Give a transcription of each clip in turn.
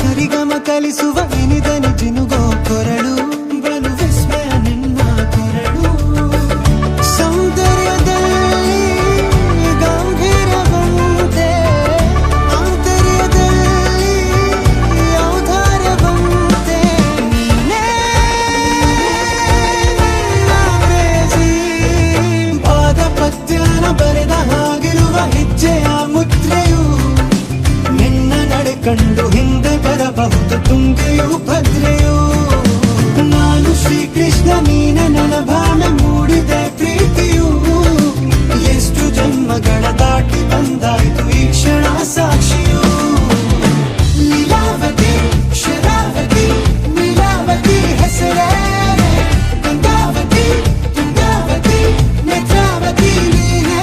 ಸರಿಗಮ ಕಲಿಸುವ ಇನಿದನಿ ಜಿನುಗೋ ಕೊರಳು ಬಲು ವಿಸ್ಮಯ ನಿನ್ನ ಕೊರಳು ಸೌಂದರ್ಯದಲ್ಲಿ ಗಂಭೀರವಂತೆ ಆಂತರ್ಯದಲ್ಲಿ ಔದಾರ್ಯವಂತೆ ನೀನೇ ನನ್ನ ಪ್ರೇಯಸಿ ಪಾದ ಪದ್ಯನ ಬರೆದ ಹಾಗಿರುವ ಹೆಜ್ಜೆಯ ಮುದ್ರೆಯು ನಿನ್ನ ನಡೆ ಕಂಡು ಹಿಂದೆ ಬರಬಹುದು ತುಂಗೆಯು ಭದ್ರೆಯು ನಾನು ಶ್ರೀಕೃಷ್ಣ ನೀನೆ ನನ್ನ ಭಾವನೆ ಮೂಡಿದೆ ಪ್ರೀತಿಯು ಎಷ್ಟು ಜನ್ಮಗಳ ದಾಟಿ ಬಂದಾಯ್ತು ಈ ಕ್ಷಣ ಸಾಕ್ಷಿಯು ಲೀಲಾವತಿ ಶರಾವತಿ ನೀಲಾವತಿ ಹೆಸರೇ ಗಂಗಾವತಿ ತುಂಗಾವತಿ ನೇತ್ರಾವತಿ ನೀನೇ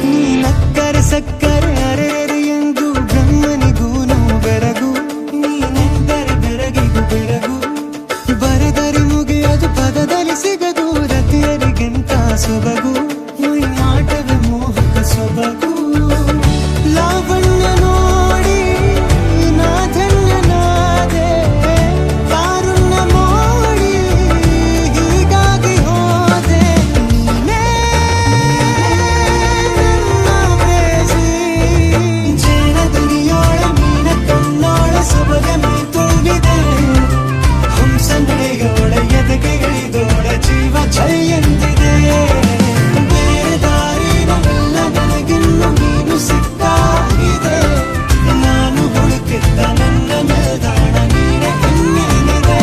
ನೀನಕ್ಕರೆ ಸಕ್ಕರೆ ಅರೆರೆ ಎಂದು ಬ್ರಹ್ಮನಿಗೂ ಬೆರಗು ನೀನೆಂದರೆ ಬೆರಗಿಗೂ ಬೆರಗು ಬರೆದರೆ ಮುಗಿಯದು ಪದದಲ್ಲಿ ಸಿಗದು ರತಿಯರಿಗೆಂತ ಸೊಬಗು ಮೈ ಮಾಟವೇ ಮೋಹಕ ಸೊಬಗು ಲಾವಣ್ಯ ನೋಡಿ ನಾ ಧನ್ಯನಾದೆ ಕಾರುಣ್ಯ ಮೋಡಿ ಹೀಗಾಗಿ ಹೋದೆ ನೀನೇ ನನ್ನ ಪ್ರೇಯಸಿ ಜೇನ ದುನಿಯೋಳ ಮೀನ ಕಣ್ಣೋಳ ಸೊಬಗ ಮೈ ತುಂಬಿದೆ ಹಂಸ ನಡೆಯೋಳ ಎದೆಗೆ ಇಳಿದೋಳ ಜೀವ ಛೈ ಎಂದಿದೆ ಬೇರೆ ದಾರಿನವೆಲ್ಲ ನನಗಿನ್ನು ನೀನು ಸಿಕ್ಕಾಗಿದೆ ನಾನು ಹುಡುಕಿದ್ದ ನನ್ನ ನಿಲ್ದಾಣ ನೀನೆ ಇನ್ನೇನಿದೆ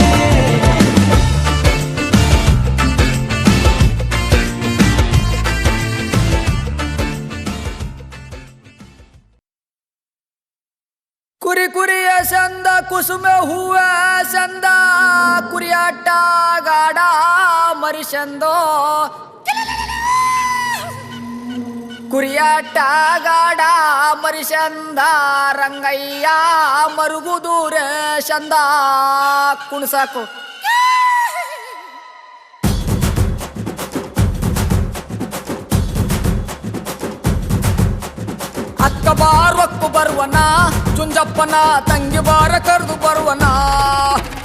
ಕುರಿ ಕುರಿಯ ಚಂದ ಕುಸುಮ ಹೂವ ಚಂದ ಕುರಿಯಾಟ ಗಾಡ ಮರಿಸಂದೋ ಕುರಿಯಾಟ ಗಾಡ ಮರಿಸಂದ ರಂಗಯ್ಯ ಮರುಗುದೂರ ಚಂದ ಕುಣಸಾಕು ಅಕ್ಕ ಬಾರೊಕ್ಕು ಬರುವನ ಚುಂಜಪ್ಪನ ತಂಗಿ ಬಾರ ಕರೆದು ಬರುವನ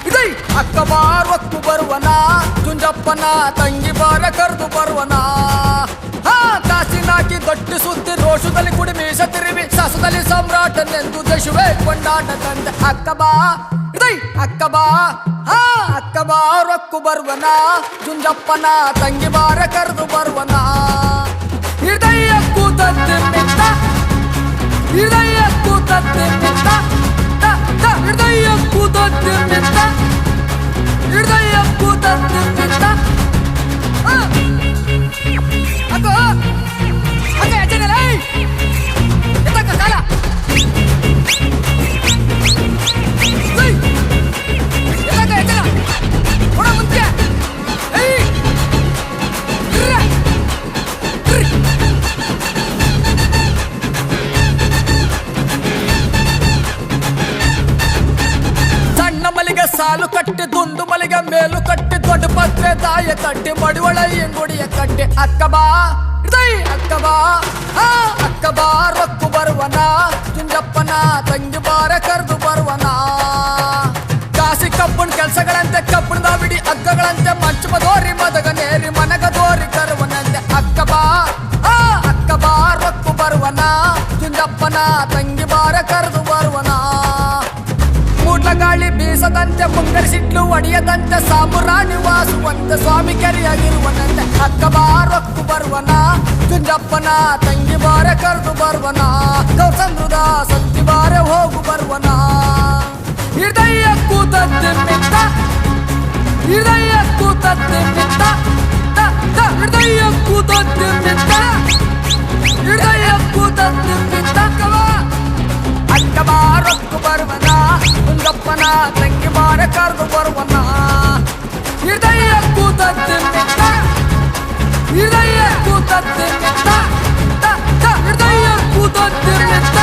ಇದೈ ಅಕ್ಕ ಬಾರೊಕ್ಕು ಬರುವನ ಚುಂಜಪ್ಪನ ತಂಗಿ ಬಾರ ಕರೆದು ಬರುವನ ಹಾ ಕಾಸಿನಾಕಿ ಗಟ್ಟಿ ಸುತ್ತಿ ರೋಷದಲ್ಲಿ ಕುಡಿ ಮೀಸ ತಿರುವಿ ಸಸದಲ್ಲಿ ಸಮ್ರಾಟನೆಂದು ದೇಶವೇ ಕೊಂಡಾಟ ತಂದೆ ಅಕ್ಕ ಬಾ ಇದೈ ಅಕ್ಕ ಬಾ ಹಾ ಅಕ್ಕ ಬಾರೊಕ್ಕು ಬರುವನ ಚುಂಜಪ್ಪನ ತಂಗಿ ಬಾರ ಕರೆದು ಬರುವನ ಹೃದಯ ಕೂತದ್ದು ಮಿತ್ತ ಹೃದಯ ಕೂತದ್ದು ಮಿತ್ತ ಹೃದಯ ಕೂತದ್ದು ಮಿತ್ತ ಹೃದಯ ಕೂತದ್ದು ಮಿತ್ತ ಅಗೋ ಅಗ ಎಚ್ಚರಲ್ಲ ಎತ್ತಕ್ಕ ಕಾಲ ಎತ್ತಕ್ಕ ಎಚ್ಚರ ಕೊಡ ಮುಂಚೆ ಸಾಲು ಕಟ್ಟಿ ದುಂಡು ಮಲಿಗೆ ಮೇಲು ಕಟ್ಟಿ ದೊಡ್ಡ ಪತ್ರೆ ತಾಯ ಕಟ್ಟಿ ಮಡಿವಳ ಎಂಗುಡಿಯ ಕಟ್ಟಿ ಅಕ್ಕ ಬಾ ಹೃದಯ ಅಕ್ಕ ಬಾ ಅಕ್ಕ ಬಾ ರೊಕ್ಕು ಬರುವನ ಚುಂಜಪ್ಪನ ತಂಗಿ ಬಾರ ಕರೆದು ಬರುವನ ಕಾಸಿ ಕಬ್ಬಣ ಕೆಲಸಗಳಂತೆ ಕಬ್ಬಣದ ಬಿಡಿ ಅಗ್ಗಗಳಂತೆ ಮಂಚಮ ದೋರಿ ಮದಗ ನೇರಿ ಮನಗ ದೋರಿ ಕರುವನಂತೆ ಅಕ್ಕ ಬಾ ರೊಕ್ಕು ಬರುವನ ಚುಂಜಪ್ಪನ ತಂಗಿ ಬಾರ ಕರೆದು ಬರುವನ ಗಾಳಿ ಬೀಸದಂತೆ ಮುಂಗರಿಸಿಟ್ಲು ಒಡೆಯದಂತೆ ಸಾಮುರಾಣಿ ವಾಸುವಂತೆ ಸ್ವಾಮಿ ಕೆರೆಯಾಗಿರುವನಂತೆ ಅಕ್ಕ ಬಾರೊಕ್ಕು ಬರುವನ ಚುಂಜಪ್ಪನ ತಂಗಿ ಬಾರೆ ಕರೆದು ಬರುವನ ಗೌಸಂದ್ರದ ಸಂತಿ ಬಾರೆ ಹೋಗು ಬರುವನ ಹೃದಯ ಕೂತದ್ದು ಮಿತ್ತ ಹೃದಯ ಕೂತದ್ದು ಮಿತ್ತ ಹೃದಯ ಕೂತದ್ದು ಮಿತ್ತ ಹೃದಯ ಕೂತದ್ದು ಮಿತ್ತ ಅಕ್ಕ ಬಾರೊಕ್ಕು ಬರುವನ ಚುಂಜಪ್ಪನ ತಂಗಿ ಬಾರೆ ಕರೆದು ಬರುವನ ಹೃದಯ ಕೂತದ್ದು ಮಿತ್ತ ಹೃದಯ ಕೂತದ್ದು ಮಿತ್ತ ಹೃದಯ ಕೂತದ್ದು ಮಿತ್ತ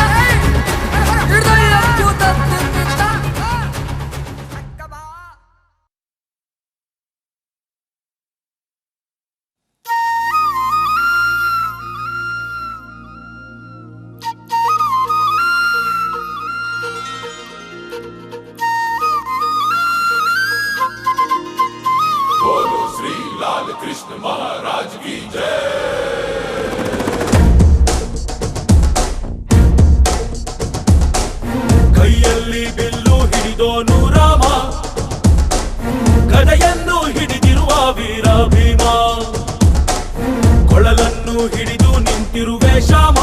ಹಿಡಿದು ನಿಂತಿರುವೆ ಶ್ಯಾಮ,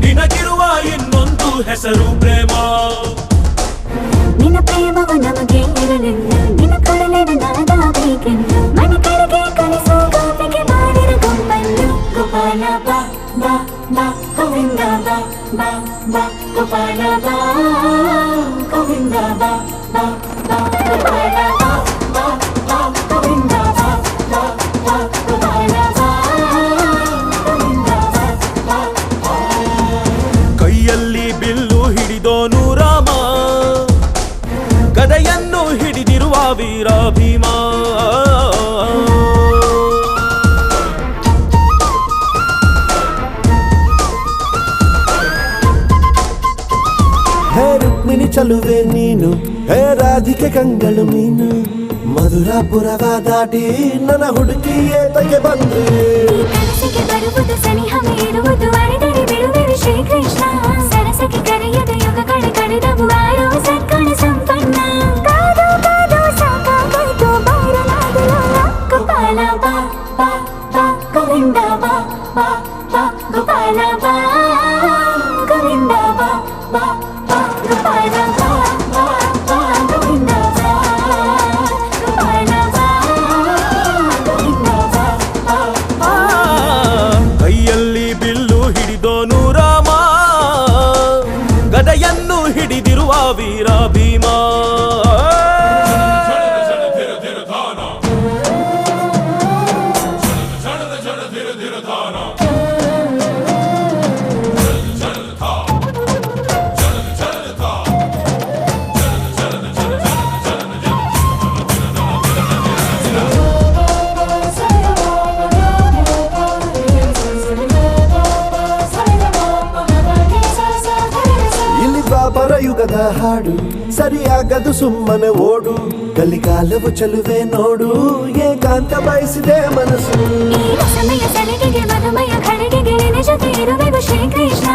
ನಿನಗಿರುವ ಇನ್ನೊಂದು ಹೆಸರು ಪ್ರೇಮ. ನಿನ್ನ ಪ್ರೇಮವ ನಮಗೆ ಇರಲಿಲ್ಲ, ನಿನ್ನ ಕೊಡಲಿನ ನಾದಾಗಬೇಕೆಂದು ಮನೆ ಕಡೆಗೆ ಕಳಿಸೋ ಗೋಪಿಗೆ ಮಾಡಿರ ಗೊಂಬನ್ನು. ಗೋಪಾಲ ಬಾ ಬಾ ಬಾ ಗೋವಿಂದ ಬಾ ಬಾ ಬಾ ಗೋಪಾಲ ಬಾ ಗೋವಿಂದ ಬಾ ಬಾ ಬಾ ಗೋಪಾಲ ಬಾ ಬಾ ಬಾ ಗೋವಿಂದ ಬಾ ಬಾ ಬಾ ಗೋಪಾಲ ಬಾ ಗೋವಿಂದ ಬಾ ಬಾ. ಕೈಯಲ್ಲಿ ಬಿಲ್ಲು ಹಿಡಿದೋನು ರಾಮ, ಗದೆಯನ್ನು ಹಿಡಿದಿರುವ ವೀರ ಭೀಮ. ಹೇ ರುಕ್ಮಿಣಿ ಚಲುವೆ ನೀನು, ಹೇ ರಾಧಿಕೆ ಕಂಗಳು ಮೀನು, ಮಧುರಾಪುರವ ದಾಟಿ ನನ್ನ ಹುಡುಕಿ ಏತಕ್ಕೆ ಬಂದು. ಈ ಕನಸಿಗೆ ಬರುವುದು ಸನಿಹ ಇರುವುದು ಅಡೆದರೆ ಬಿಡುವೆವು ಶ್ರೀಕೃಷ್ಣ. ಸರಸಕ್ಕೆ ಕರೆಯದ ಯುಗಗಳ ಕಳೆದವು ಆರೋ ಸತ್ಕಣ ಸಂಪನ್ನ. ಕಾದು ಕಾದು ಸಾಕಾಗೋಯ್ತು ಬಾರಲಾಗಲು. ಗೋಪಾಲ ಬಾ ಬಾ ಬಾ ಗೋವಿಂದ ಬಾ ಬಾ ಬಾ ಗೋಪಾಲ ಬಾ ಗೋವಿಂದ ಬಾ ಬಾ ಬಾ ಗೋಪಾಲ ಬಾ ಬಾ ಬಾ ಗೋವಿಂದ ಬಾ ಗೋಪಾಲ ಬಾ ಗೋವಿಂದ ಬಾ ಬಾ ಬಾ. ಕೈಯಲ್ಲಿ ಬಿಲ್ಲು ಹಿಡಿದೋನು ರಾಮ, ಗದೆಯನ್ನು ಹಿಡಿದಿರುವ ವೀರ ಭೀಮ. ಇಲ್ಲಿ ದ್ವಾಪರ ಯುಗದ ಹಾಡು ಸರಿಯಾಗದು ಸುಮ್ಮನೆ ಓಡು. ಕಲಿಕಾಲವು ಚಲುವೆ ನೋಡು, ಏಕಾಂತ ಬಯಸಿದೆ ಮನಸ್ಸು. ಈ ಸಮಯ ಸಲಿಗೆಗೆ ಮಧುಮಯ ಖಳಿಗೆಗೆ ನಿನ್ನ ಜೊತೆ ಇರುವೆವು ಶ್ರೀಕೃಷ್ಣ.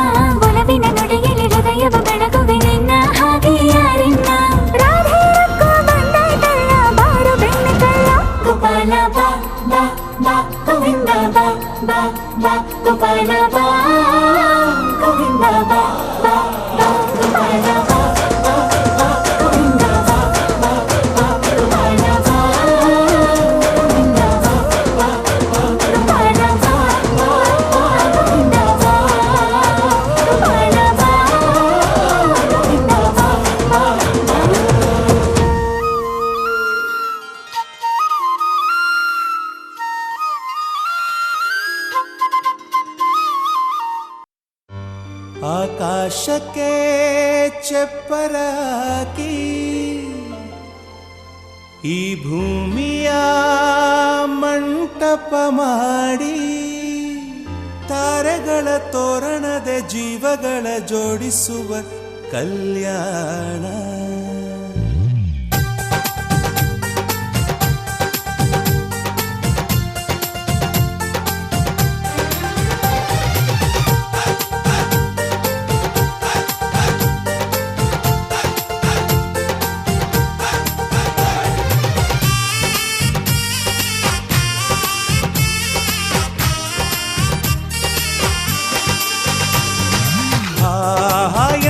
ಒಲವಿನ ನುಡಿಯಲ್ಲಿ ಹೃದಯವ ಬೆಳಗುವೆ ನಿನ್ನ ಹಾಗೆ ಯಾರಿನ್ನ. ರಾಧೆ ರಕ್ಕೋ ಬಂದಾಯ್ತಲ್ಲ ಬಾರು ಬೆಣ್ಣೆ ಕಳ್ಳ. ಗೋಪಾಲ ಬಾ ಬಾ ಬಾ ಗೋವಿಂದ ಬಾ ಬಾ ಬಾ ಗೋಪಾಲ ಬಾ ಗೋವಿಂದ ಬಾ ಬಾ ಬಾ ಗೋಪಾಲ ಬಾ ಬಾ ಬಾ ಗೋವಿಂದ ಬಾ ಬಾ ಬಾ ಗೋಪಾಲ ಬಾ ಗೋವಿಂದ ಬಾ ಬಾ ಬಾ ಗೋಪಾಲ ಬಾ ಬಾ ಬಾ ಗೋವಿಂದ ಬಾ ಗೋಪಾಲ ಬಾ ಗೋವಿಂದ ಬಾ ಬಾ ಬಾ. ಆಕಾಶಕ್ಕೆ ಚಪ್ಪರ ಹಾಕಿ ಈ ಭೂಮಿಯ ಮಂಟಪ ಮಾಡಿ, ತಾರೆಗಳ ತೋರಣದ ಜೀವಗಳ ಜೋಡಿಸುವ ಕಲ್ಯಾಣ.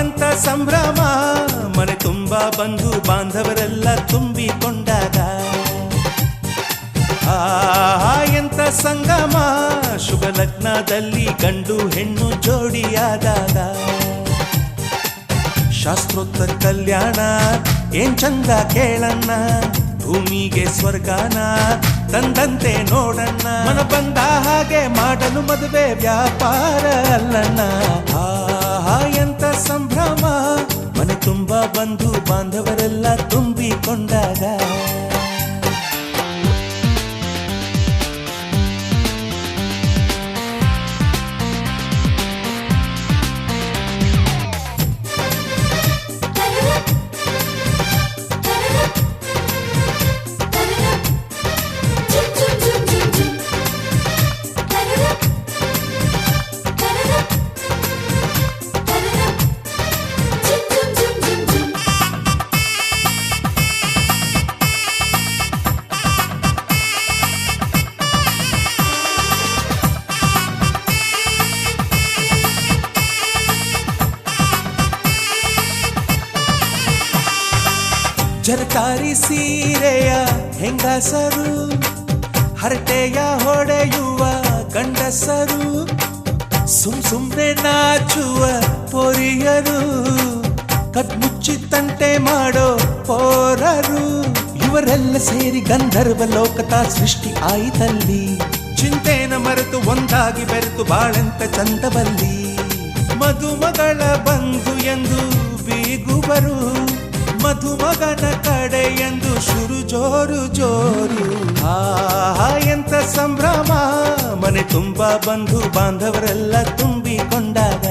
ಎಂತ ಸಂಭ್ರಮ, ಮನೆ ತುಂಬ ಬಂಧು ಬಾಂಧವರೆಲ್ಲ ತುಂಬಿಕೊಂಡಾಗ. ಎಂತ ಸಂಗಮ, ಶುಭ ಲಗ್ನದಲ್ಲಿ ಗಂಡು ಹೆಣ್ಣು ಜೋಡಿಯಾದಾಗ. ಶಾಸ್ತ್ರೋಕ್ತ ಕಲ್ಯಾಣ ಏನ್ ಚಂದ ಕೇಳಣ್ಣ, ಭೂಮಿಗೆ ಸ್ವರ್ಗಾನ ತಂದಂತೆ ನೋಡಣ್ಣ. ಮನ ಬಂದ ಹಾಗೆ ಮಾಡಲು ಮದುವೆ ವ್ಯಾಪಾರ ಅಲ್ಲಣ್ಣ. ಎಂತ ಸಂಭ್ರಮ, ಮನೆ ತುಂಬ ಬಂಧು ಬಾಂಧವರೆಲ್ಲ ತುಂಬಿಕೊಂಡಾಗ. ತಾರಿ ಸೀರೆಯ ಹೆಂಗಸರು, ಹರಟೆಯ ಹೊಡೆಯುವ ಗಂಡಸರು, ಸುಮ್ನೆ ನಾಚುವ ಪೊರಿಯರು, ಕದ್ಮುಚ್ಚಿ ತಂಟೆ ಮಾಡೋ ಪೋರರು, ಇವರೆಲ್ಲ ಸೇರಿ ಗಂಧರ್ವ ಲೋಕದ ಸೃಷ್ಟಿ ಆಯಿತಲ್ಲಿ. ಚಿಂತೆನ ಮರೆತು ಒಂದಾಗಿ ಬೆರೆತು ಬಾಳೆಂತ ಚಂದವಲ್ಲಿ. ಮದುಮಗಳ ಬಂಧು ಎಂದು ಬೀಗುವರು, ಮಧುಮಗನ ಕಡೆ ಎಂದು ಶುರು ಜೋರು ಜೋರು. ಎಂತ ಸಂಭ್ರಮ, ಮನೆ ತುಂಬ ಬಂಧು ಬಾಂಧವರೆಲ್ಲ ತುಂಬಿಕೊಂಡಾಗ.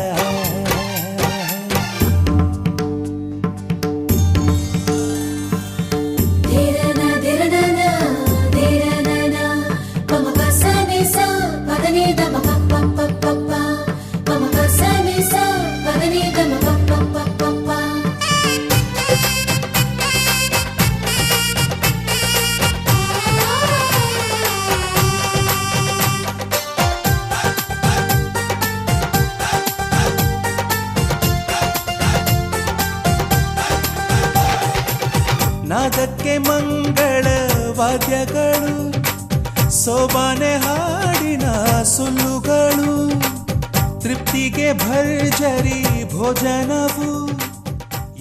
ನಾದಕ್ಕೆ ಮಂಗಳ ವಾದ್ಯಗಳು, ಸೋಬಾನೆ ಹಾಡಿನ ಸುಳ್ಳುಗಳು, ತೃಪ್ತಿಗೆ ಭರ್ಜರಿ ಭೋಜನವು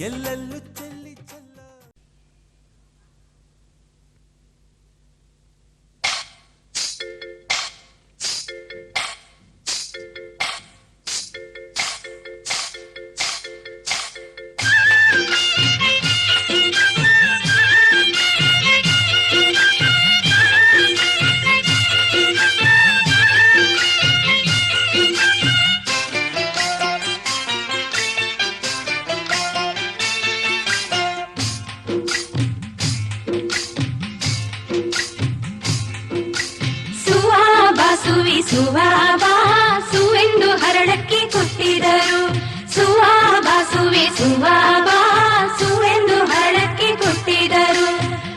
ಎಲ್ಲೆಲ್ಲೂ ಚೆಲ್ಲಿ ಚೆಲ್ಲ. ಸುವಾಬಾ ಸುವೆಂದು ಹರಳಕ್ಕೆ ಕೊಟ್ಟಿದರು, ಸುವಾಬಾ ಸುವೆ ಸುವಾಬಾ ಸುವೆಂದು ಹರಳಕ್ಕೆ ಕೊಟ್ಟಿದರು.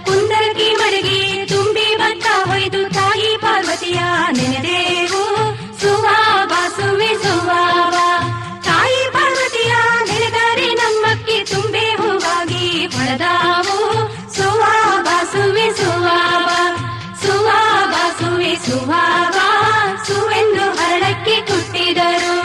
ಕುಂದರಗಿ ಮಡಗಿ ತುಂಬಿ ಭತ್ತ ಹೊಯ್ದು ತಾಯಿ ಪಾರ್ವತಿಯ ನೆನೆದೇವು, ಸುವಾಬಾ ಸುವೆ ಸುವಾಬಾ. ತಾಯಿ ಪಾರ್ವತಿಯ ನೆನೆದರೆ ನಮ್ಮಕ್ಕೆ ತುಂಬೆ ಹೂವಾಗಿ ಹೊಳೆದಾವು, ಸುವಾಬಾ ಸುವೆ ಸುವಾಬಾ. ಸುವಾಬಾ ಸುವೆ ಸುವಾಬಾ ಸುವೆಂದು ಹರಳಕ್ಕೆ ಕೊಟ್ಟಿದರು.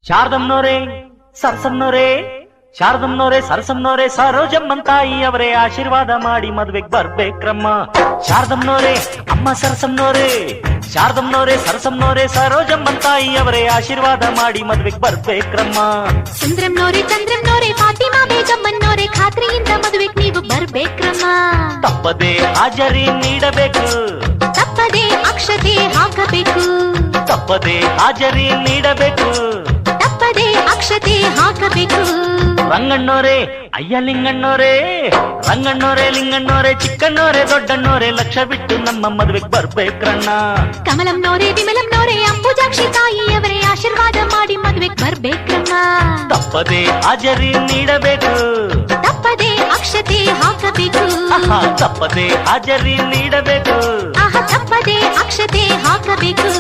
ಶಾರದಮ್ನೋರೇ ಸರ್ಸಮ್ನೋರೇ ಶಾರದಮ್ನೋರೇ ಸರಸಮ್ನೋರೇ ಸರೋಜಮ್ಮನ್ ತಾಯಿ ಅವರೇ ಆಶೀರ್ವಾದ ಮಾಡಿ ಮದ್ವೆಗ್ ಬರ್ಬೇಕ್ರಮ್ಮ. ಶಾರದಮ್ನೋರೇ ಅಮ್ಮ ಸರಸಮ್ನೋರೇ ಶಾರದಮ್ನೋರೇ ಸರಸಮ್ನೋರೇ ಸರೋಜಮ್ಮನ್ ತಾಯಿ ಅವರೇ ಆಶೀರ್ವಾದ ಮಾಡಿ ಮದ್ವೆಗ್ ಬರ್ಬೇಕ್ರಮ್ಮ. ಸುಂದ್ರಂನೋರೆ ಚಂದ್ರಂನೋರೆ ಫಾತಿಮಾ ಬೇಗಮ್ಮನೋರೆ ಖಾತ್ರಿಯಿಂದ ಮದುವೆಗೆ ನೀವು ಬರ್ಬೇಕ್ರಮ್ಮ. ತಪ್ಪದೆ ಹಾಜರಿ ನೀಡಬೇಕು ತಪ್ಪದೆ ಅಕ್ಷತೆ ಹಾಕಬೇಕು ತಪ್ಪದೆ ಹಾಜರಿ ನೀಡಬೇಕು ತಪ್ಪದೆ ಅಕ್ಷತೆ ಹಾಕಬೇಕು. ರಂಗಣ್ಣೋರೇ ಅಯ್ಯ ಲಿಂಗಣ್ಣೋರೇ ರಂಗಣ್ಣೋರೇ ಲಿಂಗಣ್ಣೋರೇ ಚಿಕ್ಕಣ್ಣೋರೇ ದೊಡ್ಡಣ್ಣೋರೇ ಲಕ್ಷ ಬಿಟ್ಟು ನಮ್ಮ ಮದುವೆಗೆ ಬರ್ಬೇಕ್ರಣ್ಣ. ಕಮಲಂನೋರೆ ವಿಮಲಂನೋರೆ ಅಂಬುಜಾಕ್ಷಿ ತಾಯಿಯವರೇ ಆಶೀರ್ವಾದ ಮಾಡಿ ಮದುವೆಗೆ ಬರ್ಬೇಕ್ರಮ್ಮ. ತಪ್ಪದೆ ಹಾಜರಿ ನೀಡಬೇಕು ತಪ್ಪದೆ ಅಕ್ಷತೆ ಹಾಕಬೇಕು ಆಹಾ ತಪ್ಪದೆ ಹಾಜರಿ ನೀಡಬೇಕು ಆಹಾ ತಪ್ಪದೆ ಅಕ್ಷತೆ ಹಾಕಬೇಕು.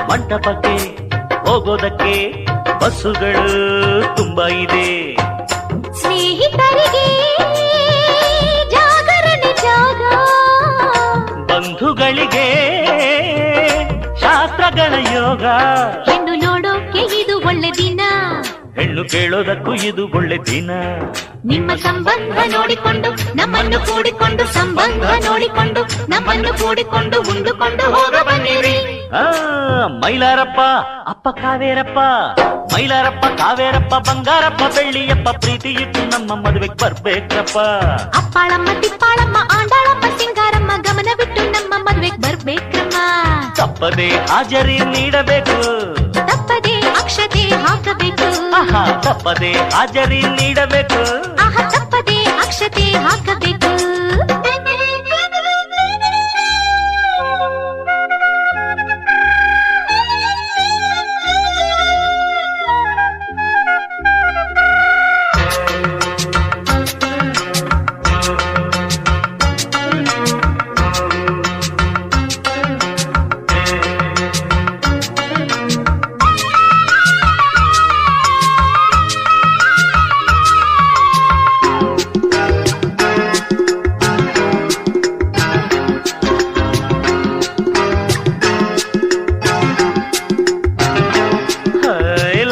ಮಂಟಪಕ್ಕೆ ಹೋಗೋದಕ್ಕೆ ಬಸ್ಸುಗಳು ತುಂಬಾ ಇದೆ. ಸ್ನೇಹಿತರಿಗೆ ಜಾಗರಣೆ ಜಾಗ ಬಂಧುಗಳಿಗೆ ಶಾಸ್ತ್ರಗಳ ಯೋಗ. ಹೆಣ್ಣು ನೋಡೋಕೆ ಇದು ಒಳ್ಳೆ ದಿನ ಹೆಣ್ಣು ಕೇಳೋದಕ್ಕೂ ಇದು ಒಳ್ಳೆ ದಿನ. ನಿಮ್ಮ ಸಂಬಂಧ ನೋಡಿಕೊಂಡು ನಮ್ಮನ್ನು ಕೂಡಿಕೊಂಡು ಸಂಬಂಧ ನೋಡಿಕೊಂಡು ನಮ್ಮನ್ನು ಕೂಡಿಕೊಂಡು ಉಂಡುಕೊಂಡು ಹೋಗ ಬನ್ನಿರಿ. ಮೈಲಾರಪ್ಪ ಅಪ್ಪ ಕಾವೇರಪ್ಪ ಮೈಲಾರಪ್ಪ ಕಾವೇರಪ್ಪ ಬಂಗಾರಪ್ಪ ಬೆಳ್ಳಿಯಪ್ಪ ಪ್ರೀತಿ ಇಟ್ಟು ನಮ್ಮ ಮದುವೆಗೆ ಬರ್ಬೇಕ್ರಪ್ಪ. ಅಪ್ಪಾಳಮ್ಮ ತಿಪ್ಪಾಳಮ್ಮ ಆಂಡಾಳಮ್ಮ ಸಿಂಗಾರಮ್ಮ ಗಮನ ಬಿಟ್ಟು ನಮ್ಮ ಮದುವೆಗೆ ಬರ್ಬೇಕ್ರಮ್ಮ. ತಪ್ಪದೆ ಹಾಜರಿ ನೀಡಬೇಕು ತಪ್ಪದೆ ಅಕ್ಷತೆ ಹಾಕಬೇಕು ಆಹಾ ತಪ್ಪದೆ ಹಾಜರಿ ನೀಡಬೇಕು ಆಹಾ ತಪ್ಪದೆ ಅಕ್ಷತೆ ಹಾಕಬೇಕು.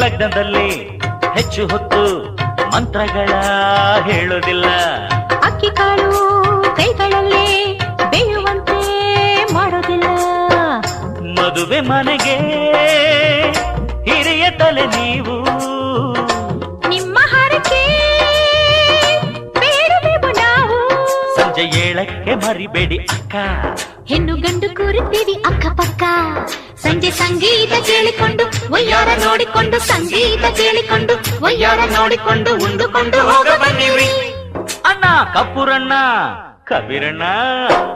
ಲಗ್ನದಲ್ಲಿ ಹೆಚ್ಚು ಹೊತ್ತು ಮಂತ್ರಗಳ ಹೇಳೋದಿಲ್ಲ. ಅಕ್ಕಿ ಕಾಳು ಕೈಗಳಲ್ಲೇ ಬೇಯುವಂತೆ ಮಾಡೋದಿಲ್ಲ. ಮದುವೆ ಮನೆಗೆ ಹಿರಿಯ ತಲೆ ನೀವು ನಿಮ್ಮ ಹರಕೆ ಬೇಡುವೆವು ನಾವು. ಸಂಜೆ 7ಕ್ಕೆ ಮರಿಬೇಡಿ ಅಕ್ಕ. ಹೆಣ್ಣು ಗಂಡು ಕೂರುತ್ತೀವಿ ಅಕ್ಕಪಕ್ಕ. ಸಂಜೆ ಸಂಗೀತ ಕೇಳಿಕೊಂಡು ಒಯ್ಯಾರ ನೋಡಿಕೊಂಡು ಸಂಗೀತ ಕೇಳಿಕೊಂಡು ಒಯ್ಯಾರ ನೋಡಿಕೊಂಡು ಉಂಡುಕೊಂಡು ಹೋಗ ಬನ್ನಿರಿ. ಅಣ್ಣ ಕಪ್ಪೂರಣ್ಣ ಕಬೀರಣ್ಣ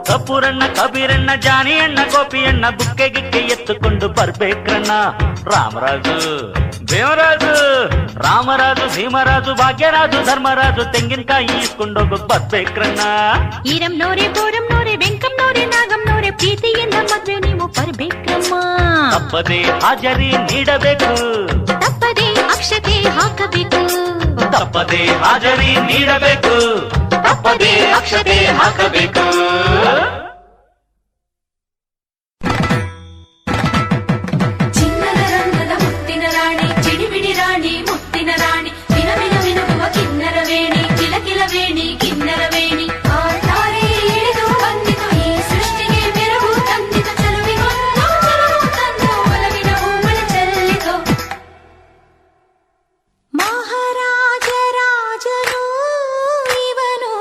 ಕಪ್ಪೂರಣ್ಣ ಕಬೀರಣ್ಣ ಜಾನಿ ಅಣ್ಣ ಗೋಪಿಯಣ್ಣ ಬುಕ್ಕೆ ಗಿಕ್ಕೆ ಎತ್ತುಕೊಂಡು ಬರ್ಬೇಕ್ರಣ್ಣ. ರಾಮರಾಜು ದೇವರಾಜು ರಾಮರಾಜು ಭೀಮರಾಜು ಭಾಗ್ಯರಾಜು ಧರ್ಮರಾಜು ತೆಂಗಿನಕಾಯಿ ಇಸ್ಕೊಂಡೋಗ ಬರ್ಬೇಕ್ರಣ್ಣ. ಈರಂನೋರೆ ಬೋರಂನೋರೆ ವೆಂಕಮ್ನೋರೆ ನಾಗಮ್ನೋರೆ ಪ್ರೀತಿಯಿಂದ ಮದ್ವೆ ನೀವು ಬರ್ಬೇಕ್ರಮ್ಮ. ತಪ್ಪದೆ ಹಾಜರಿ ನೀಡಬೇಕು ತಪ್ಪದೆ ಅಕ್ಷತೆ ಹಾಕಬೇಕು ತಪ್ಪದೆ ಹಾಜರಿ ನೀಡಬೇಕು ತಪ್ಪದೆ ಅಕ್ಷತೆ ಹಾಕಬೇಕು. ಚಿನ್ನದ ರಂಗದ ಮುತ್ತಿನ ರಾಣಿ ಚಿಡಿಬಿಡಿ ರಾಣಿ ಮುತ್ತಿನ ರಾಣಿ ವಿನ ವಿನ ವಿನುಗುವ ಕಿನ್ನರ ವೇಣಿ ಕಿಲ ಕಿಲ ವೇಣಿ ಕಿನ್ನರ ವೇಣಿ ಆಟಾರೆ ಇಳಿದು ಬಂದಿತು ಈ ಸೃಷ್ಟಿಗೆ ಮೆರಗು ತಂದಿತು ಚಲುವಿಗೊಂದು ಚಲುವು ತಂದು ಒಲವಿನ ಹೂಮಳೆ ಚೆಲ್ಲಿತು. ಮಹಾರಾಜ ರಾಜನು ಇವನು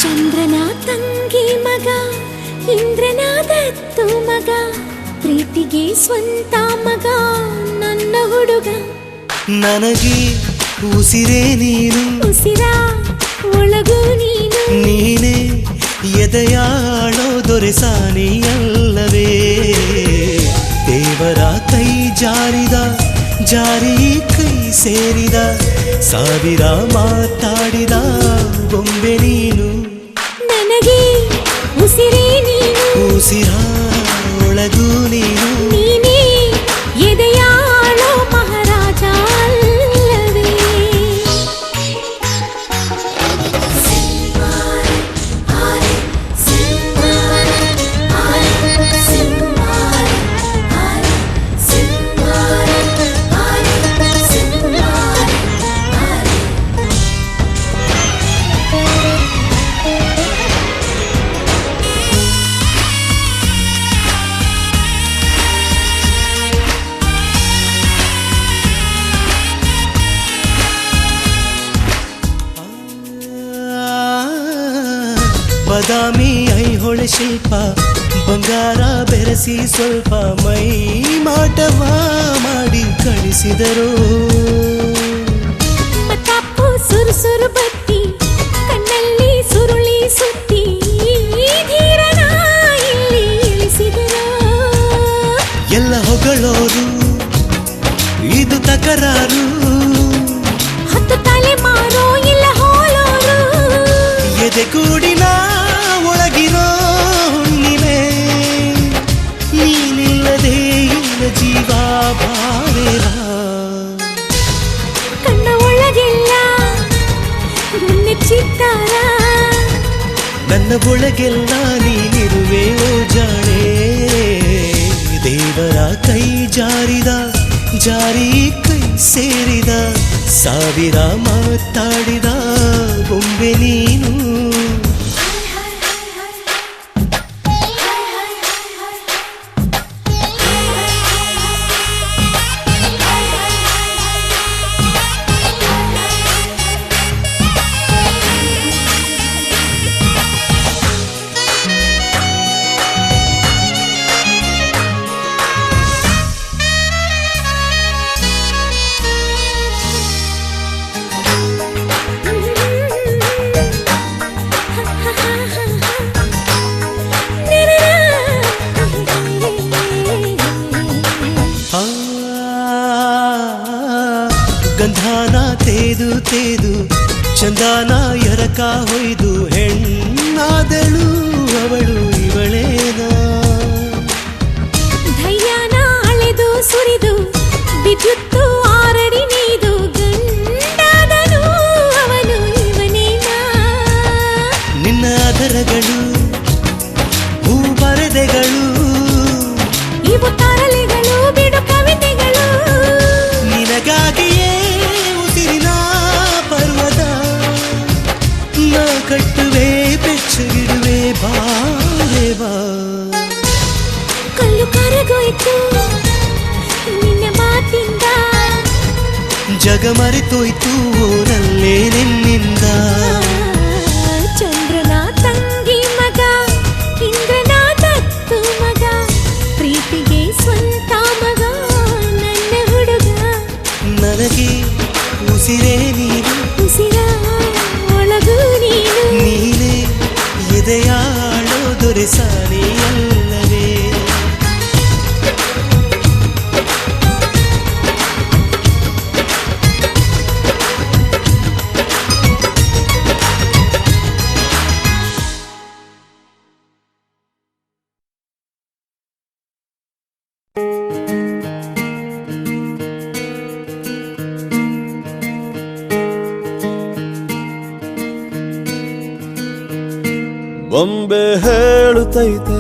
ಚಂದ್ರನ ತಂಗಿ ಮಗ ಇಂದ್ರನ ದತ್ತು ಮಗ ಪ್ರೀತಿಗೆ ಸ್ವಂತ ಮಗ ನನ್ನ ಹುಡುಗ ನನಗೆ ಉಸಿರೇ ನೀನು ಉಸಿರ ಒಳಗು ನೀನು ನೀನೇ ಎದೆಯಾಳೋ ದೊರೆಸಾನಿಯಲ್ಲವೇ ದೇವರ ಕೈ ಜಾರಿದ ಜಾರಿ ಕೈ ಸೇರಿದ ಸಾವಿರ ಮಾತಾಡಿದ ಬೊಂಬೆ ನೀನು ನನಗೆ ಉಸಿರೇ ನೀನು ಉಸಿರ ಒಳಗೂ ನೀನು ನೀನೇ ಎದೆಯಾಳೋ ಮಹಾರಾಜ ಅಲ್ಲವೇ ಬದಾಮಿ ಐಹೊಳೆ ಶಿಲ್ಪ ಬಂಗಾರ ಬೆರೆಸಿ ಸ್ವಲ್ಪ ಮೈ ಮಾಟವ ಮಾಡಿ ಕಳಿಸಿದರು ಮತ್ತಾಪು ಸುರು ಸುರು ಬತ್ತಿ ಕಣ್ಣಲ್ಲಿ ಸುರುಳಿ ಸುತ್ತಿ ಧೀರನ ಇಲ್ಲಿ ಇಳಿಸಿದರು ಎಲ್ಲ ಹೊಗಳೋರು ಇದು ತಕರಾರು ಹತ್ತು ತಲೆಮಾರೋ ಇಲ್ಲ ಹೋಳೋರು ಎದೆಗೂಡಿನ ಒಳಗಿರೋ ಹುಣ್ಣಿಮೆ ನೀನಿಲ್ಲದೆ ಇಲ್ಲ ಜೀವ ಭಾರೇರ ಕಣ್ಣ ಒಳಗೆಲ್ಲ ಗುನ್ನೆ ಚಿತ್ತಾರ ನನ್ನ ಒಳಗೆಲ್ಲ ನೀನಿರುವೆ ಓ ಜಾಣೆ ದೇವರ ಕೈ ಜಾರಿದ ಜಾರಿ ಕೈ ಸೇರಿದ ಸಾವಿರ ಮಾತಾಡಿದ ಬೊಂಬೆ ನೀನು ಆ, ಗಂಧಾನ ತೇದು ತೇದು ಚಂದಾನ ಎರಕ ಹೊಯ್ದು ಹೆಣ್ಣಾದಳು ಅವಳು ಇವಳೇನ ಧೈರ್ಯನ ಅಳೆದು ಸುರಿದು ವಿದ್ಯುತ್ತು ಆರಡಿ ನೀದು ಗಂಡಾದನು ಅವನು ಇವನೇನಾ ನಿನ್ನ ಅದರಗಳು ಹೂ ಬರೆದೆಗಳು ಇವು ತರಲೆಗಳು ಬಿಡು ಕವಿತೆಗಳು ನಿನಗಾಗಿಯೇ ಉಸಿರಿನ ಪರ್ವತ ನಾ ಕಟ್ಟುವೆ ಬೆಚ್ಚಗಿಡುವೆ ಬಾರೆ ಬಾ ಕಲ್ಲು ಕರಗೋಯ್ತು ನಿನ್ನ ಮಾತಿಂದ ಜಗ ಮರೆತೋಯ್ತು ಓರಲ್ಲೇ ನಿನ್ನಿಂದ ಚಂದ್ರನ ತಂಗಿ ಮಗ ಇಂದ್ರನ ದತ್ತು ಮಗ ಪ್ರೀತಿಗೆ ಸ್ವಂತ ಮಗ ನನ್ನ ಹುಡುಗ ನನಗೆ ಉಸಿರೇ ನೀನು ಉಸಿರ ಒಳಗು ನೀನು ನೀನೇ ಎದೆಯಾಳೋ ದೊರೆಸಾನಿಯಲ್ಲವೇ ಬೊಂಬೆ ಹೇಳುತ್ತೈತೆ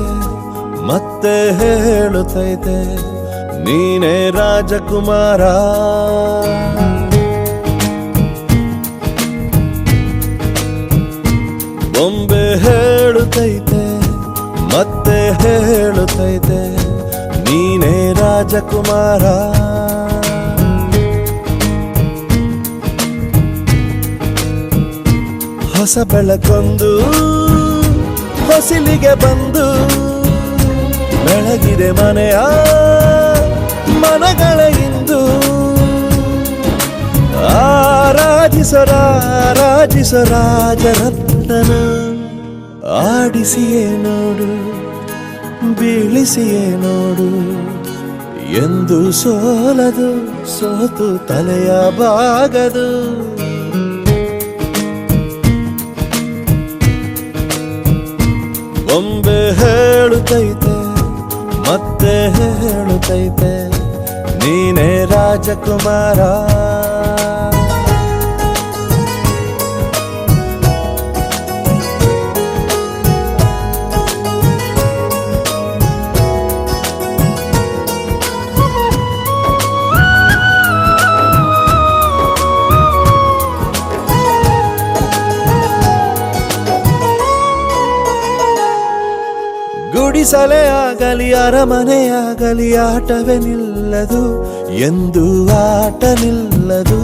ಮತ್ತೆ ಹೇಳುತ್ತೈತೆ ನೀನೇ ರಾಜಕುಮಾರ ಬೊಂಬೆ ಹೇಳುತ್ತೈತೆ ಮತ್ತೆ ಹೇಳುತ್ತೈತೆ ನೀನೇ ರಾಜಕುಮಾರ ಹೊಸ ಬೆಳಕೊಂದು ಹೊಸಿಲಿಗೆ ಬಂದು ಬೆಳಗಿದೆ ಮನೆಯ ಮನಗಳ ಇಂದು ರಾಜರತ್ನನ ಆಡಿಸಿಯೇ ನೋಡು ಬೀಳಿಸಿಯೇ ನೋಡು ಎಂದು ಸೋಲದು ಸೋತು ತಲೆಯ ಬಾಗದು ಬೊಂಬೆ ಹೇಳುತ್ತೈತೆ ಮತ್ತೆ ಹೇಳುತ್ತೈತೆ ನೀನೇ ರಾಜಕುಮಾರ ಗುಡಿಸಲೇ ಆಗಲಿ ಅರಮನೆಯಾಗಲಿ ಆಟವೇ ನಿಲ್ಲದು ಎಂದು ಆಟ ನಿಲ್ಲದು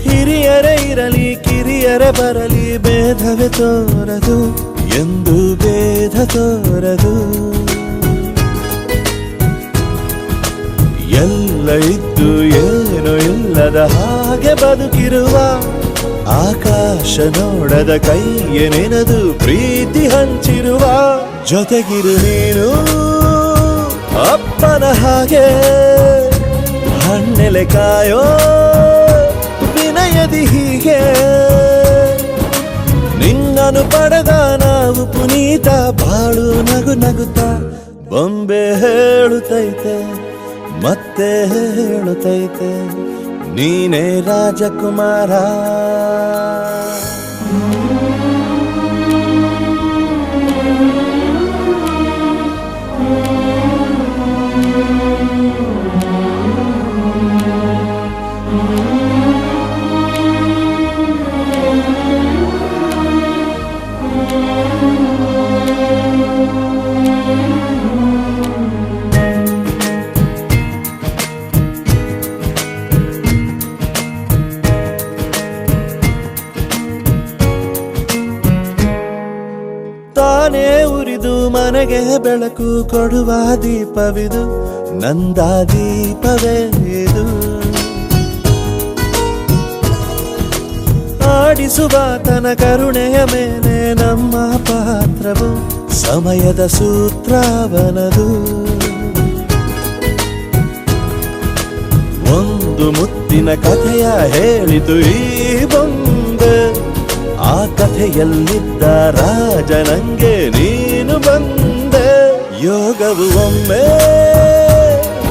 ಹಿರಿಯರೇ ಇರಲಿ ಕಿರಿಯರೇ ಬರಲಿ ಭೇದವೇ ತೋರದು ಎಂದು ಭೇದ ತೋರದು ಎಲ್ಲ ಇದ್ದು ಏನು ಇಲ್ಲದ ಹಾಗೆ ಬದುಕಿರುವ ಆಕಾಶ ನೋಡದ ಕೈಯೇ ನೆನೆದು ಪ್ರೀತಿ ಹಂಚಿರುವ ಜೊತೆಗಿರು ನೀನು ಅಪ್ಪನ ಹಾಗೆ ಹಣ್ಣೆಲೆ ಕಾಯೋ ವಿನಯದಿ ಹೀಗೆ ನಿನ್ನನು ಪಡೆದ ನಾವು ಪುನೀತ ಬಾಳು ನಗು ನಗುತ್ತಾ ಬೊಂಬೆ ಹೇಳುತ್ತೈತೆ ಮತ್ತೆ ಹೇಳುತ್ತೈತೆ ನೀನೇ ರಾಜಕುಮಾರ ತಾನೇ ಉರಿದು ಮನೆಗೆ ಬೆಳಕು ಕೊಡುವ ದೀಪವಿದು ನಂದ ದೀಪವೇ ಇದು ಆಡಿಸುವ ತನ ಕರುಣೆಯ ಮೇಲೆ ನಮ್ಮ ಪಾತ್ರವು ಸಮಯದ ಸೂತ್ರವನದು ಒಂದು ಮುತ್ತಿನ ಕಥೆಯ ಹೇಳಿತು ಈ ಬೊಂಬೆ ಆ ಕಥೆಯಲ್ಲಿದ್ದ ರಾಜ ನಂಗೆ ನೀನು ಬಂದೆ ಯೋಗವು ಒಮ್ಮೆ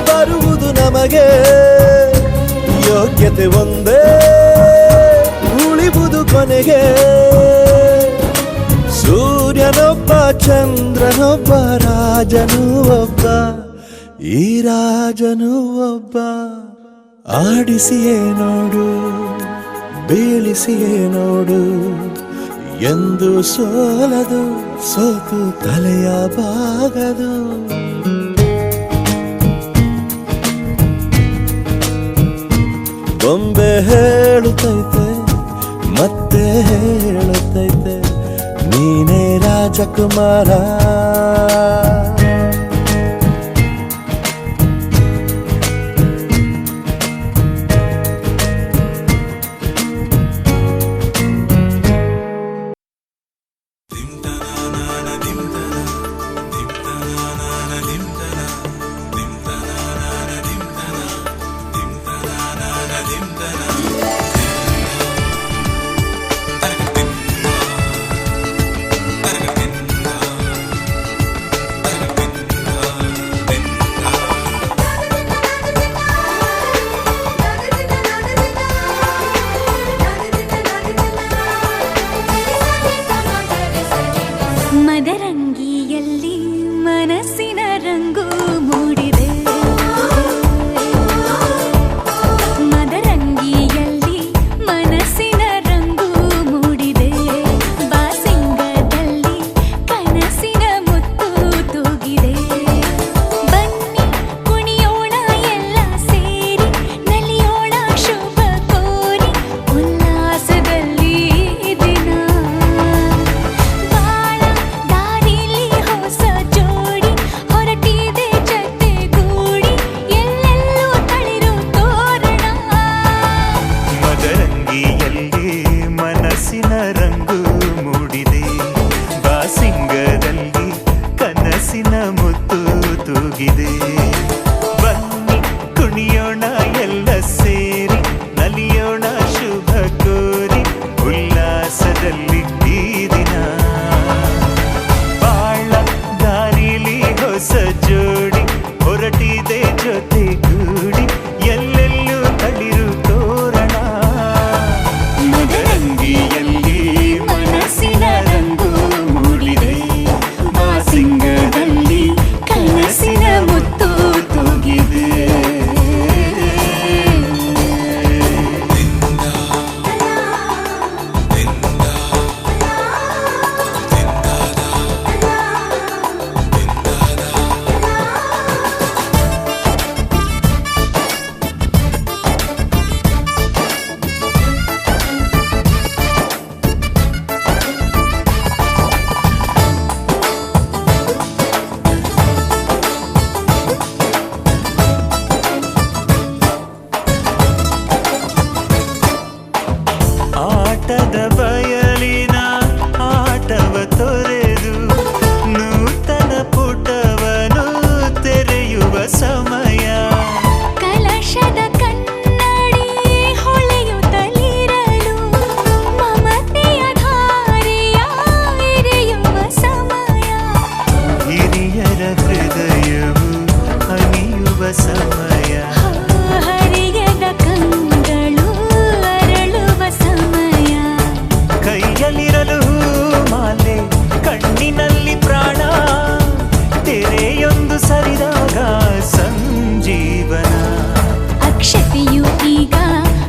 ಬರುವುದು ನಮಗೆ ಯೋಗ್ಯತೆ ಒಂದೇ ಉಳಿವುದು ಕೊನೆಗೆ ಸೂರ್ಯನೊಬ್ಬ ಚಂದ್ರನೊಬ್ಬ ರಾಜನು ಒಬ್ಬ ಈ ರಾಜನು ಒಬ್ಬ ಆಡಿಸಿಯೇ ನೋಡು ಬೀಳಿಸಿಯೇ ನೋಡು ಎಂದು ಸೋಲದು ಸೋತು ತಲೆಯ ಬಾಗದು ಬೊಂಬೆ ಹೇಳುತ್ತೈತೆ ಮತ್ತೆ ಹೇಳುತ್ತೈತೆ ನೀನೇ ರಾಜಕುಮಾರ ಮದರಂಗಿಯಲ್ಲಿ ಮನಸ್ಸಿನ ರಂಗು ಮೂಡಿದೆ ಬಾಸಿಂಗದಲ್ಲಿ ಕನಸಿನ ಮುತ್ತು ತೂಗಿದೆ ಬನ್ನಿ ಕುಣಿಯೋಣ ಎಲ್ಲ ಸೇರಿ ನಲಿಯೋಣ ಶುಭ ಕೋರಿ ಉಲ್ಲಾಸದಲ್ಲಿ ಈ ದಿನ ಬಾಳ ದಾರಿಲಿ ಹೊಸ ಜೋಡಿ ಹೊರಟಿದೆ ಜೊತೆಗೂಡಿ ಎಲ್ಲೆಲ್ಲೂ ತಳಿರು ತೋರಣ ಮದರಂಗಿಯಲ್ಲಿ ಮನಸ್ಸಿನ ರಂಗು ಮೂಡಿದೆ ಬಾಸಿಂಗದಲ್ಲಿ ಕನಸಿನ ಮುತ್ತು ತೂಗಿದೆ ಆಟದ ಬಯಲಿನ ಆಟವ ತೊರೆದು ನೂತನ ಪುಟವನು ತೆರೆಯುವ ಸಮಯ ಕಲಶದ ಕನ್ನಡಿ ಹೊಳೆಯುತ್ತಲಿರಲು ಮಮತೆಯ ಧಾರೆಯ ಎರೆಯುವ ಸಮಯ ಹಿರಿಯರ ಹೃದಯವು ಹನಿಯುವ ಸಮಯ ಹರಿಯದ ಕಂಗಳು ಅರಳುವ ಸಮಯ ಕೈಯಲ್ಲಿರಲು ಮಾಲೆ ಕಣ್ಣಿನಲ್ಲಿ ಪ್ರಾಣ ತೆರೆಯೊಂದು ಸರಿದಾಗ ಸಂಜೀವನ ಅಕ್ಷತೆಯು ಈಗ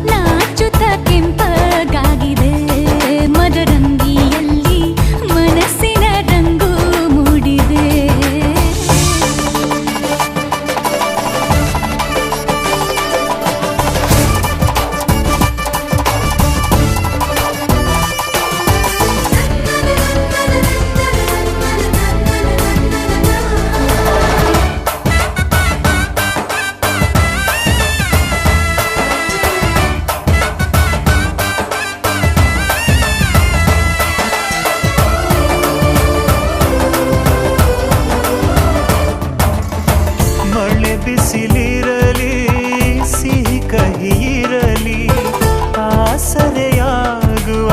ನಾಚುತ್ತ ಕೆಂಪಗಾಗಿದೆ ಮದರಂಗಿಯಲ್ಲಿ ಮನಸ್ಸಿನ ರಂಗು ಮೂಡಿದೆ ಮಳೆ ಬಿಸಿಲಿರಲಿ ಸಿಹಿ ಕಹಿ ಇರಲಿ ಆಸರೆಯಾಗುವ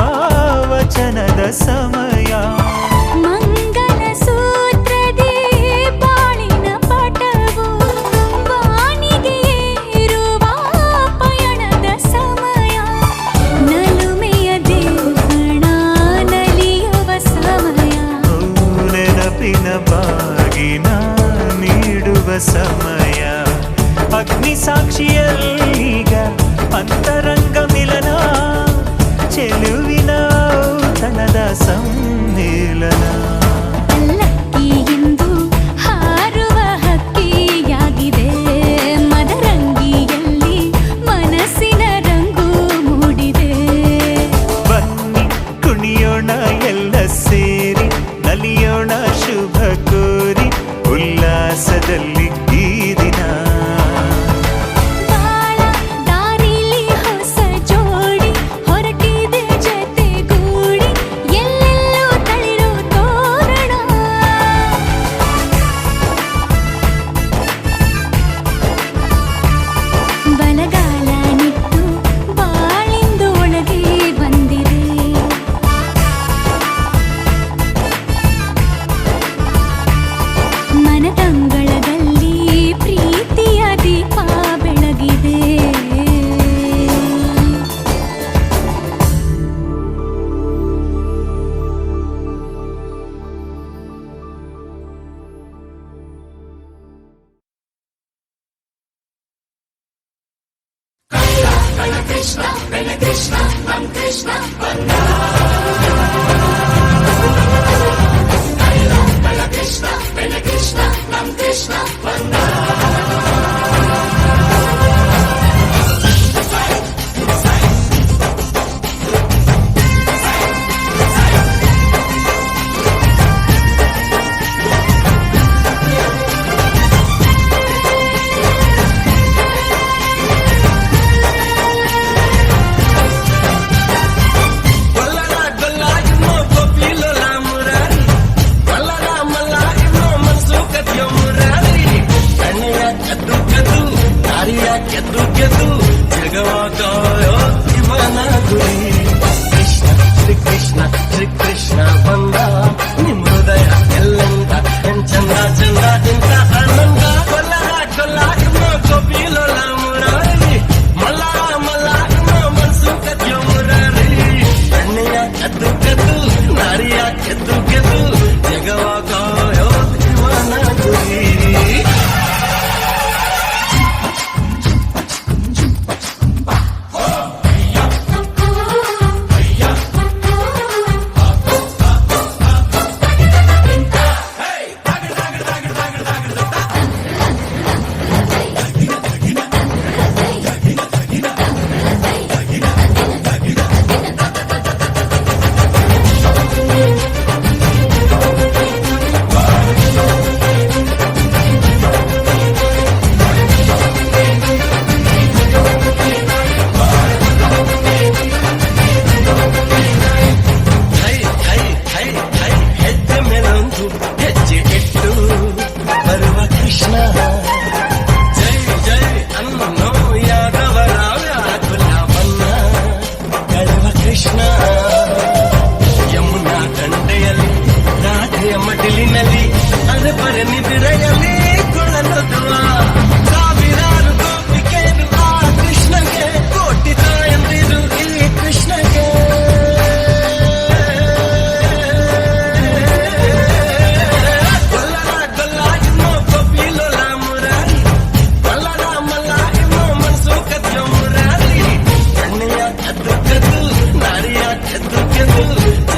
ವಚನದ ಸಮಯ ಮಂಗಲ ಸೂತ್ರದಿ ಬಾಳಿನ ಪಟವು ಬಾನಿಗೆ ಏರುವ ಪಯಣದ ಸಮಯ ನಲುಮೆಯ ದೇವಣ ನಲಿಯುವ ಸಮಯ ನೆನಪಿನ ಬಾಗಿನ ನೀಡುವ ಸಮಯ ಅಗ್ನಿ ಸಾಕ್ಷಿಯಲ್ಲೀಗ ಅಂತರಂಗ ಮಿಲನ ಚೆಲುವಿನ ತನದ ಸಮ್ಮಿಲನ ಪಲ್ಲಕ್ಕಿಯೆಂದು ಹಾರುವ ಹಕ್ಕಿಯಾಗಿದೆ ಮದರಂಗಿಯಲ್ಲಿ ಮನಸ್ಸಿನ ರಂಗು ಮೂಡಿದೆ ಬನ್ನಿ ಕುಣಿಯೋಣ ಎಲ್ಲ ಸೇರಿ ನಲಿಯೋಣ ಶುಭ ಕೋರಿ ಉಲ್ಲಾಸದಲ್ಲಿ ಈ ದಿನ ಬಾಳ ದಾರಿಲಿ ಹೊಸ ಜೋಡಿ ಹೊರಟಿದೆ ಜೊತೆಗೂಡಿ ಎಲ್ಲೆಲ್ಲೂ ತಳಿರು ತೋರಣ ఎందుకెందు